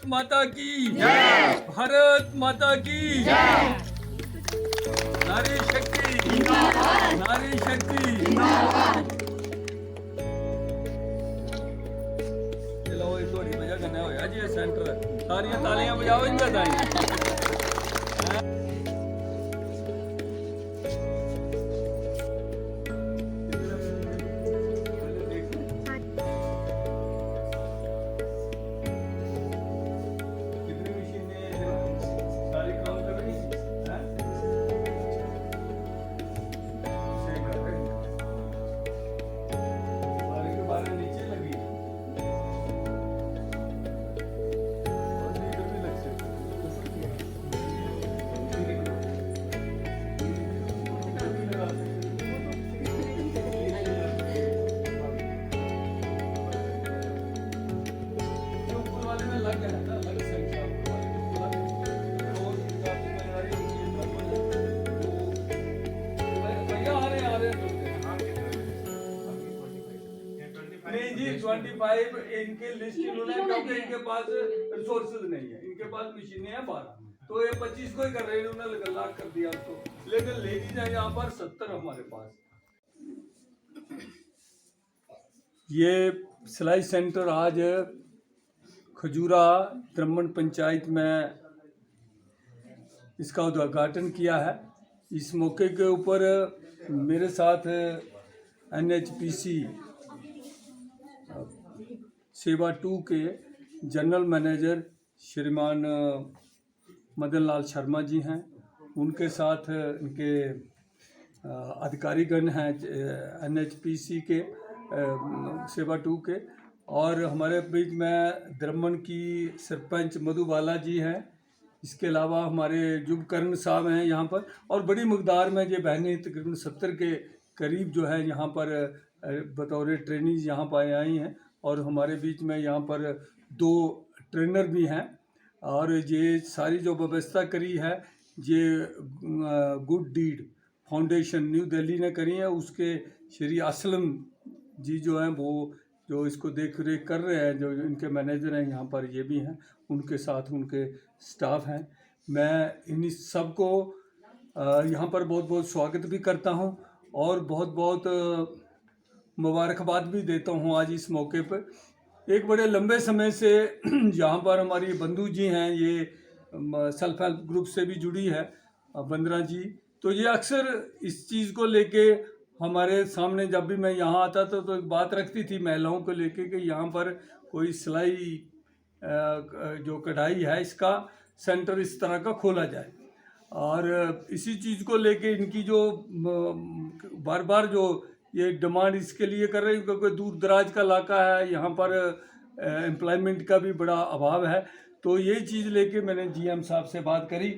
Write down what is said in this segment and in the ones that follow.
माता की जय। भारत माता की जय। नारी शक्ति जिंदाबाद। नारी शक्ति जिंदाबाद। चलो एक थोड़ी वजह करना होया जी सेंटर सारियां तालियां बजाओ इनका ताई। नहीं जी 25 इनके लिस्ट इन्होंने क्योंकि इनके पास रिसोर्सेज नहीं है, इनके पास मशीनें हैं 12, तो ये 25 को ही कर रहे हैं, इन्होंने लाख कर दिया उसको, लेकिन लेडीज है यहाँ पर 70 हमारे पास। ये सिलाई सेंटर आज खजूरा द्रमण पंचायत में इसका उद्घाटन किया है। इस मौके के ऊपर मेरे साथ NHPC सेवा 2 के जनरल मैनेजर श्रीमान मदन लाल शर्मा जी हैं, उनके साथ इनके अधिकारीगण हैं NHPC के सेवा 2 के, और हमारे बीच में द्रमण की सरपंच मधुबाला जी हैं। इसके अलावा हमारे जुबकरण साहब हैं यहाँ पर, और बड़ी मकदार में ये बहनें तकरीबन 70 के करीब जो है यहाँ पर बतौर ट्रेनिंग यहाँ पर आई हैं, और हमारे बीच में यहाँ पर 2 ट्रेनर भी हैं। और ये सारी जो व्यवस्था करी है ये good deed foundation new Delhi ने करी है, उसके श्री असलम जी जो हैं वो जो इसको देख रेख कर रहे हैं, जो इनके मैनेजर हैं यहाँ पर ये भी हैं, उनके साथ उनके स्टाफ हैं। मैं इन सबको यहाँ पर बहुत बहुत स्वागत भी करता हूँ और बहुत बहुत मुबारकबाद भी देता हूँ आज इस मौके पर। एक बड़े लंबे समय से यहाँ पर हमारी बंधु जी हैं, ये सेल्फ हेल्प ग्रुप से भी जुड़ी है बंदरा जी, तो ये अक्सर इस चीज़ को लेके हमारे सामने जब भी मैं यहाँ आता था तो एक बात रखती थी महिलाओं को लेके कि यहाँ पर कोई सिलाई जो कढ़ाई है इसका सेंटर इस तरह का खोला जाए। और इसी चीज़ को लेके इनकी जो बार बार जो ये डिमांड इसके लिए कर रही है, क्योंकि दूर दराज का इलाका है, यहाँ पर एम्प्लॉयमेंट का भी बड़ा अभाव है। तो ये चीज़ लेके मैंने GM साहब से बात करी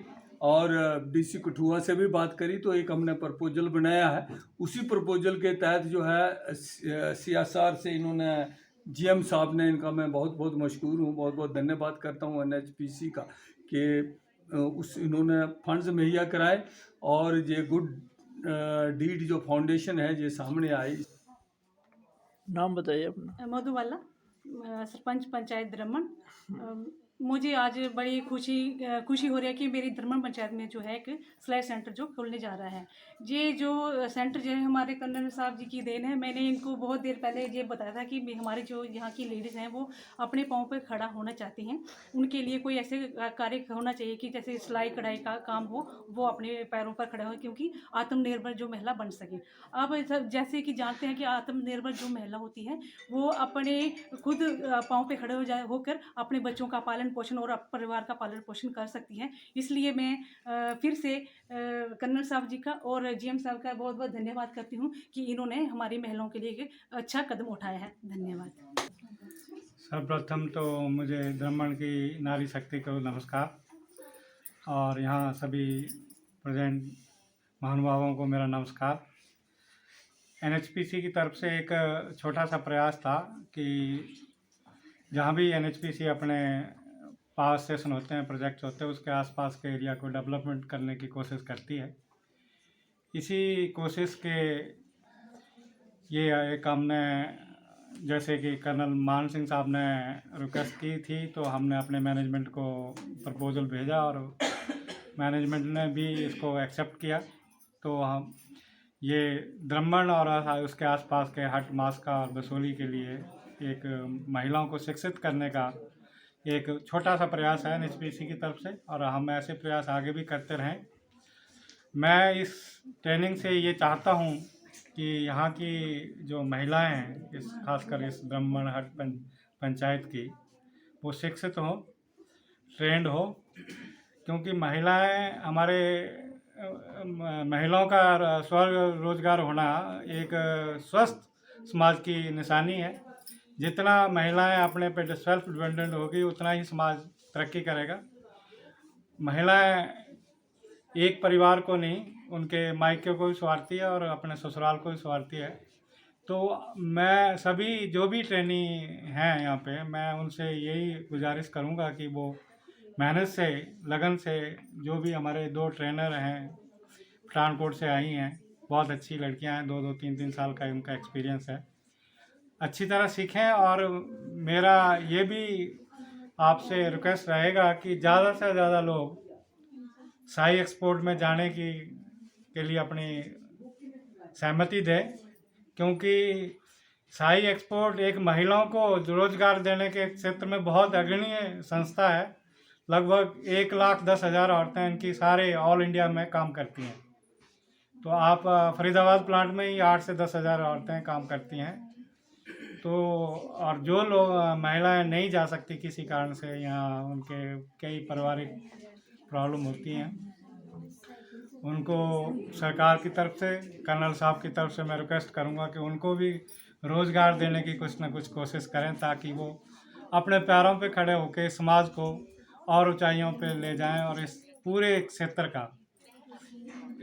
और DC कठुआ से भी बात करी, तो एक हमने प्रपोजल बनाया है। उसी प्रपोजल के तहत जो है CSR से इन्होंने GM साहब ने, इनका मैं बहुत बहुत मशहूर हूँ, बहुत बहुत धन्यवाद करता हूँ NHPC का कि इन्होंने फंड्स मुहैया कराए और ये गुड डीड जो फाउंडेशन है ये सामने आई। नाम बताइए अपना। मधुबाला, सरपंच पंचायत द्रमण। मुझे आज बड़ी खुशी हो रही है कि मेरी द्रमण पंचायत में जो है एक सिलाई सेंटर जो खोलने जा रहा है। ये जो सेंटर जो है हमारे कर्नल साहब जी की देन है। मैंने इनको बहुत देर पहले ये बताया था कि हमारे जो यहाँ की लेडीज़ हैं वो अपने पाँव पर खड़ा होना चाहती हैं, उनके लिए कोई ऐसे कार्य होना चाहिए कि जैसे सिलाई कढ़ाई का काम हो, वो अपने पैरों पर खड़े हो, क्योंकि आत्मनिर्भर जो महिला बन सके। अब जैसे कि जानते हैं कि आत्मनिर्भर जो महिला होती है वो अपने खुद पाँव पे खड़े होकर अपने बच्चों का पालन पोषण और परिवार का पालन पोषण कर सकती हैं। इसलिए मैं फिर से कर्नल साहब जी का और GM साहब का बहुत बहुत धन्यवाद करती हूँ कि इन्होंने हमारी महिलाओं के लिए एक अच्छा कदम उठाया है। धन्यवाद। सर्वप्रथम तो मुझे द्रमण की नारी शक्ति को नमस्कार, और यहाँ सभी प्रेजेंट महानुभावों को मेरा नमस्कार। NHPC की तरफ से एक छोटा सा प्रयास था कि जहाँ भी NHPC अपने पावर स्टेशन होते हैं, प्रोजेक्ट्स होते हैं, उसके आसपास के एरिया को डेवलपमेंट करने की कोशिश करती है। इसी कोशिश के ये एक हमने जैसे कि कर्नल मान सिंह साहब ने रिक्वेस्ट की थी, तो हमने अपने मैनेजमेंट को प्रपोजल भेजा और मैनेजमेंट ने भी इसको एक्सेप्ट किया। तो हम ये द्रम्मन और उसके आसपास के हट, मास्का और बसोली के लिए एक महिलाओं को शिक्षित करने का एक छोटा सा प्रयास है एनएचपीसी की तरफ से, और हम ऐसे प्रयास आगे भी करते रहें। मैं इस ट्रेनिंग से ये चाहता हूँ कि यहाँ की जो महिलाएं हैं, इस खासकर इस ब्राह्मण हट पंचायत की, वो शिक्षित हो, ट्रेंड हो, क्योंकि महिलाएं हमारे महिलाओं का स्वरोजगार होना एक स्वस्थ समाज की निशानी है। जितना महिलाएं अपने पे सेल्फ डिपेंडेंट होगी उतना ही समाज तरक्की करेगा। महिलाएं एक परिवार को नहीं, उनके मायके को भी संवारती है और अपने ससुराल को भी संवारती है। तो मैं सभी जो भी ट्रेनी हैं यहाँ पे, मैं उनसे यही गुजारिश करूँगा कि वो मेहनत से, लगन से, जो भी हमारे 2 ट्रेनर हैं पठानकोट से आई हैं, बहुत अच्छी लड़कियां हैं, 2-2, 3-3 साल का उनका एक्सपीरियंस है, अच्छी तरह सीखें। और मेरा ये भी आपसे रिक्वेस्ट रहेगा कि ज़्यादा से ज़्यादा लोग शाही एक्सपोर्ट में जाने के लिए अपनी सहमति दें, क्योंकि शाही एक्सपोर्ट एक महिलाओं को रोजगार देने के क्षेत्र में बहुत अग्रणीय संस्था है। लगभग 1,10,000 औरतें इनकी सारे ऑल इंडिया में काम करती हैं। तो आप फरीदाबाद प्लांट में ही 8 से 10,000 औरतें काम करती हैं। तो और जो लोग महिलाएं नहीं जा सकती किसी कारण से, यहाँ उनके कई पारिवारिक प्रॉब्लम होती हैं, उनको सरकार की तरफ से, कर्नल साहब की तरफ से मैं रिक्वेस्ट करूंगा कि उनको भी रोज़गार देने की कुछ ना कुछ कोशिश करें, ताकि वो अपने पैरों पे खड़े होकर समाज को और ऊंचाइयों पे ले जाएं और इस पूरे क्षेत्र का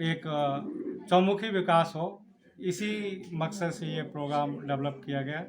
एक चौमुखी विकास हो। इसी मकसद से ये प्रोग्राम डेवलप किया गया।